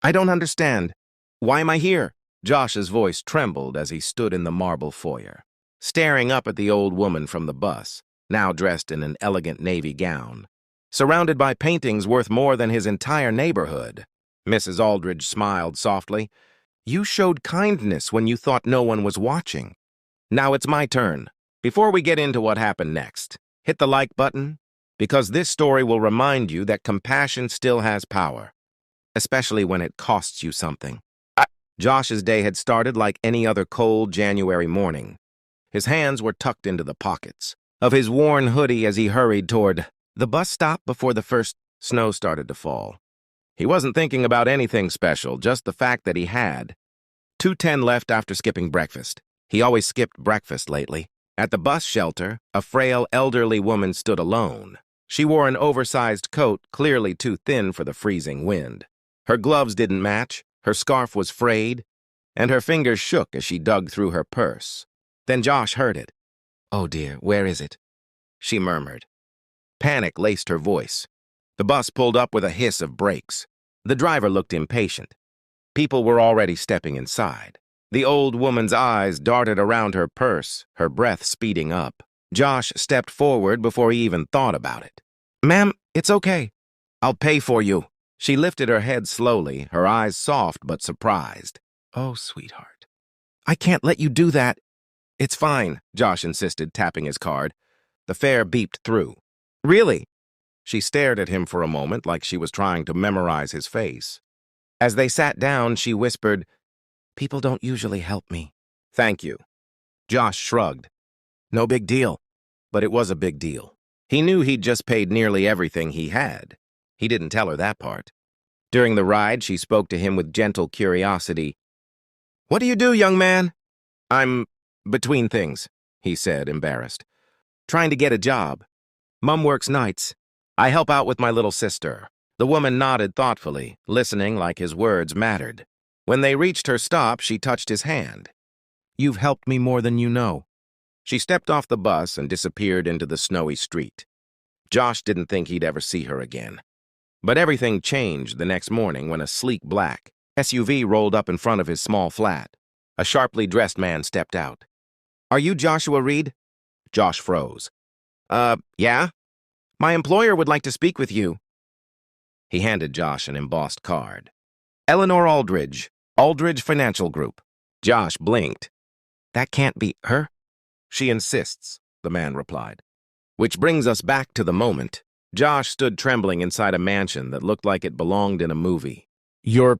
I don't understand. Why am I here? Josh's voice trembled as he stood in the marble foyer, staring up at the old woman from the bus, now dressed in an elegant navy gown, surrounded by paintings worth more than his entire neighborhood. Mrs. Aldridge smiled softly. You showed kindness when you thought no one was watching. Now it's my turn. Before we get into what happened next, hit the like button, because this story will remind you that compassion still has power, especially when it costs you something. Josh's day had started like any other cold January morning. His hands were tucked into the pockets of his worn hoodie as he hurried toward the bus stop before the first snow started to fall. He wasn't thinking about anything special, just the fact that he had 2:10 left after skipping breakfast. He always skipped breakfast lately. At the bus shelter, a frail, elderly woman stood alone. She wore an oversized coat, clearly too thin for the freezing wind. Her gloves didn't match, her scarf was frayed, and her fingers shook as she dug through her purse. Then Josh heard it. "Oh dear, where is it?" she murmured. Panic laced her voice. The bus pulled up with a hiss of brakes. The driver looked impatient. People were already stepping inside. The old woman's eyes darted around her purse, her breath speeding up. Josh stepped forward before he even thought about it. "Ma'am, it's okay. I'll pay for you." She lifted her head slowly, her eyes soft but surprised. "Oh, sweetheart. I can't let you do that." "It's fine," Josh insisted, tapping his card. The fare beeped through. "Really?" She stared at him for a moment like she was trying to memorize his face. As they sat down, she whispered, "People don't usually help me." "Thank you." Josh shrugged. No big deal. But it was a big deal. He knew he'd just paid nearly everything he had. He didn't tell her that part. During the ride, she spoke to him with gentle curiosity. "What do you do, young man?" "I'm between things," he said, embarrassed. "Trying to get a job. Mum works nights. I help out with my little sister." The woman nodded thoughtfully, listening like his words mattered. When they reached her stop, she touched his hand. "You've helped me more than you know." She stepped off the bus and disappeared into the snowy street. Josh didn't think he'd ever see her again. But everything changed the next morning when a sleek black SUV rolled up in front of his small flat. A sharply dressed man stepped out. "Are you Joshua Reed?" Josh froze. Yeah? My employer would like to speak with you." He handed Josh an embossed card. "Eleanor Aldridge, Aldridge Financial Group." Josh blinked. "That can't be her." "She insists," the man replied. Which brings us back to the moment. Josh stood trembling inside a mansion that looked like it belonged in a movie. "You're